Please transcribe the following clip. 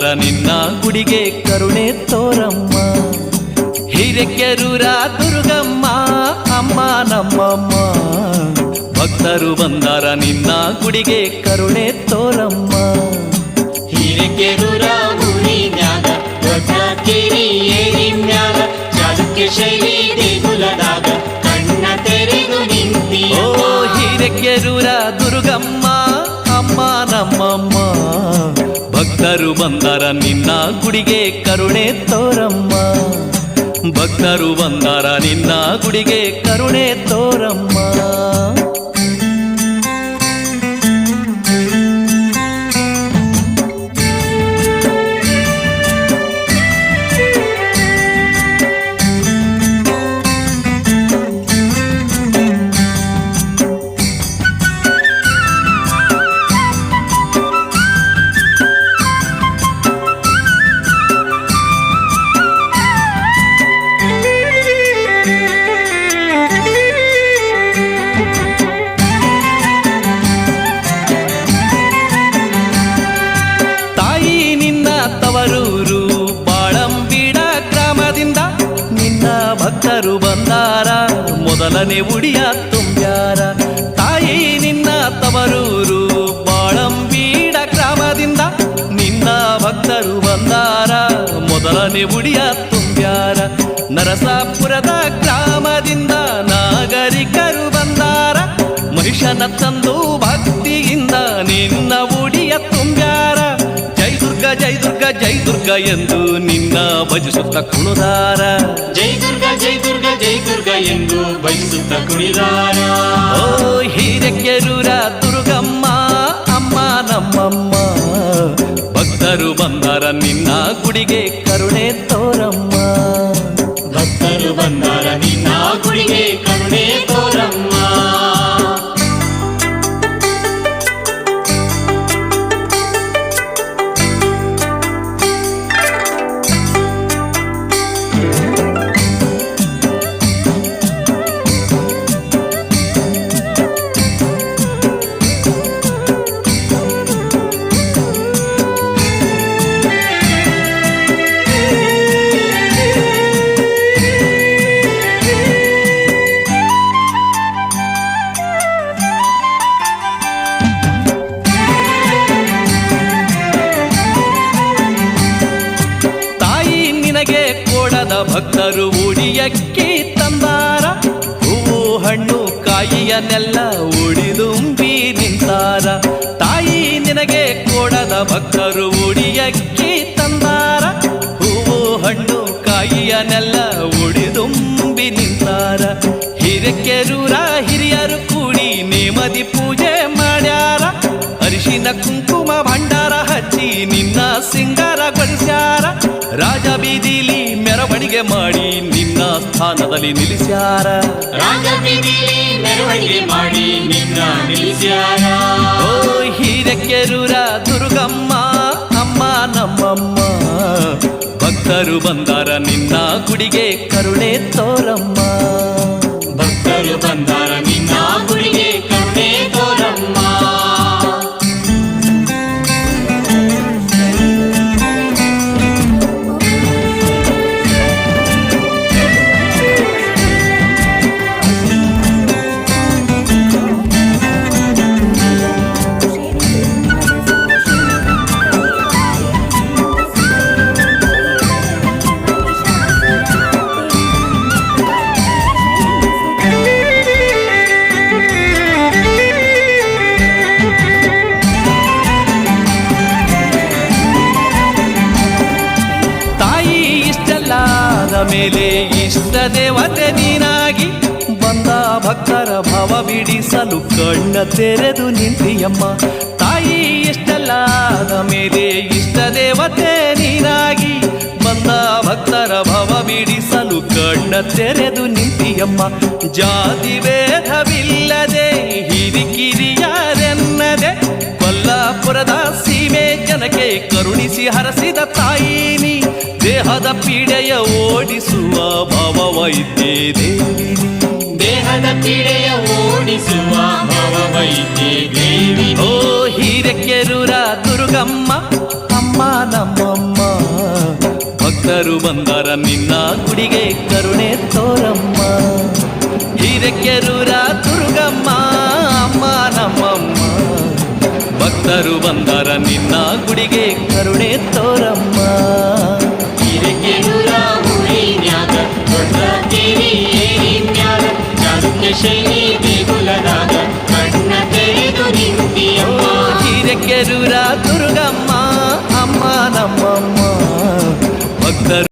ಬಂದಾರ ನಿನ್ನ ಗುಡಿಗೆ ಕರುಣೆ ತೋರಮ್ಮ. ಹಿರೇಕೆರೂರ ದುರ್ಗಮ್ಮ ಅಮ್ಮ ನಮ್ಮಮ್ಮ. ಭಕ್ತರು ಬಂದಾರ ನಿನ್ನ ಗುಡಿಗೆ ಕರುಣೆ ತೋರಮ್ಮ. ಹಿರೇಕೆರೂರ ಊರಿನ್ಯಾಗ ದೊಡ್ಡ ಕೇರಿ ಏರಿನ್ಯಾಗ ಚಾಲುಕ್ಯ ಶೈಲಿ ದೇಗುಲದಾಗ ಕಣ್ಣ ತೆರೆದು ನಿಂತಿ. ಓ ಹಿರೇಕೆರೂರ ದುರ್ಗಮ್ಮ ಅಮ್ಮ ನಮ್ಮಮ್ಮ. ಭಕ್ತರು ಬಂದಾರ ನಿನ್ನ ಗುಡಿಗೆ ಕರುಣೆ ತೋರಮ್ಮ. ಭಕ್ತರು ಬಂದಾರ ನಿನ್ನ ಗುಡಿಗೆ ಕರುಣೆ ತೋರಮ್ಮ. ತವರೂರು ಬಾಳಂಬೀಡ ಗ್ರಾಮದಿಂದ ನಿನ್ನ ಭಕ್ತರು ಬಂದಾರ ಮೊದಲನೇ ಉಡಿಯ ತುಂಬ್ಯಾರ. ತಾಯಿ ನಿನ್ನ ತವರೂರು ಬಾಳಂಬೀಡ ಗ್ರಾಮದಿಂದ ನಿನ್ನ ಭಕ್ತರು ಬಂದಾರ ಮೊದಲನೇ ಉಡಿಯ ತುಂಬ್ಯಾರ. ನರಸಾಪುರದ ಗ್ರಾಮದಿಂದ ನಾಗರಿಕರು ಬಂದಾರ ಮಹಿಷನ ತಂದು ಭಕ್ತಿಯಿಂದ ನಿನ್ನ ಉಡಿಯ ತುಂಬ್ಯಾರ. ಜೈ ದುರ್ಗ ಜೈ ದುರ್ಗ ಜೈ ದುರ್ಗ ಎಂದು ನಿನ್ನ ಭಜಿಸುತ್ತ ಕುಣಿದಾರ. ಜೈ ದುರ್ಗ ಜೈ ದುರ್ಗ ಜೈ ದುರ್ಗ ಎಂದು ಭಜಿಸುತ್ತ ಕುಣಿದಾರ. ಓ ಹಿರೇಕೆರೂರ ದುರ್ಗಮ್ಮ ಅಮ್ಮ ನಮ್ಮಮ್ಮ. ಭಕ್ತರು ಬಂದಾರ ನಿನ್ನ ಗುಡಿಗೆ ಕರುಣೆ ತೋರಮ್ಮ. ಭಕ್ತರು ಬಂದಾರ ನಿನ್ನ ಗುಡಿಗೆ ಕರುಣೆ ತೋರಮ್ಮ. ಭಕ್ತರು ಉಡಿಯಕ್ಕಿ ತಂದಾರ ಹೂವು ಹಣ್ಣು ಕಾಯಿಯನ್ನೆಲ್ಲ ಉಡಿದುಂಬಿ ನಿಂತಾರ. ತಾಯಿ ನಿನಗೆ ಕೊಡದ ಭಕ್ತರು ಉಡಿಯಕ್ಕಿ ತಂದಾರ ಹೂವು ಹಣ್ಣು ಕಾಯಿಯನ್ನೆಲ್ಲ ಉಡಿದುಂಬಿ ನಿಂತಾರ. ಹಿರೇಕೆರೂರ ಹಿರಿಯರು ಕೂಡಿ ನೇಮದಿ ಪೂಜೆ ಮಾಡ್ಯಾರ. ಅರಿಶಿನ ಕುಂಕುಮ ಭಂಡಾರ ಹಚ್ಚಿ ನಿನ್ನ ಸಿಂಗಾರಗೊಳಿಸ್ಯಾರ. ರಾಜ ಬೀದಿಲಿ ಮೆರವಣಿಗೆ ಮಾಡಿ ನಿನ್ನ ಸ್ಥಾನದಲ್ಲಿ ನಿಲ್ಲಿಸ್ಯಾರ. ರಾಜ ಬೀದಿಲಿ ಮೆರವಣಿಗೆ ಮಾಡಿ ನಿನ್ನ ನಿಲ್ಲಿಸ್ಯಾರ. ಓ ಹಿರೇಕೆರೂರ ದುರ್ಗಮ್ಮ ಅಮ್ಮ ನಮ್ಮಮ್ಮ. ಭಕ್ತರು ಬಂದಾರ ನಿನ್ನ ಗುಡಿಗೆ ಕರುಣೆ ತೋರಮ್ಮ. ಭಕ್ತರು ಬಂದಾರ ನಿನ್ನ ಗುಡಿಗೆ ಕರುಣೆ ತೋರಮ್ಮ. ಮೇಲೆ ಇಷ್ಟ ದೇವತೆ ನೀನಾಗಿ ಬಂದ ಭಕ್ತರ ಭಾವ ಬಿಡಿಸಲು ಕಣ್ಣ ತೆರೆದು ನಿಂತಿಯಮ್ಮ. ತಾಯಿ ಇಷ್ಟಲ್ಲಾದ ಮೇಲೆ ಇಷ್ಟ ದೇವತೆ ನೀನಾಗಿ ಬಂದ ಭಕ್ತರ ಭಾವ ಬಿಡಿಸಲು ಕಣ್ಣ ತೆರೆದು ನಿಂತಿಯಮ್ಮ. ಜಾತಿ ಭೇದವಿಲ್ಲದೆ ಹಿರಿಕಿರಿಯರೆನ್ನದೆ ಕೊಲ್ಲಾಪುರದ ಸೀಮೆ ಜನಕ್ಕೆ ಕರುಣಿಸಿ ಹರಸಿದ ತಾಯಿನಿ. ದೇಹದ ಪೀಡೆಯ ಓಡಿಸುವ ಭಾವವೈದ್ಯೆ ದೇವಿ. ದೇಹದ ಪೀಡೆಯ ಓಡಿಸುವ ಭಾವವೈದ್ಯೆ ದೇವಿ. ಓ ಹಿರೇಕೆರೂರ ದುರ್ಗಮ್ಮ ಅಮ್ಮ ಅಮ್ಮ ನಮ್ಮಮ್ಮ ಭಕ್ತರು ಬಂದರ ನಿನ್ನ ಗುಡಿಗೆ ಕರುಣೆ ತೋರಮ್ಮ ಹಿರೇಕೆರೂರ ದುರ್ಗಮ್ಮ ಅಮ್ಮ ನಮ್ಮಮ್ಮ ಭಕ್ತರು ಬಂದರ ನಿನ್ನ ಗುಡಿಗೆ ಕರುಣೆ ತೋರಮ್ಮ ಹಿರೇಕೆರೂರ ಊರಿನ್ಯಾಗ ದೊಡ್ಡ ದೇವಿ ಏರಿನ್ಯಾಗ ಚಾಲುಕ್ಯ ಶೈಲಿ ದೇಗುಲದಾಗ ಕಣ್ಣ ತೆರೆದು ನಿಂತಿಯಮ್ಮ ಹಿರೇಕೆರೂರ ದುರ್ಗಮ್ಮ ಅಮ್ಮ ನಮ್ಮಮ್ಮ ಭಕ್ತರು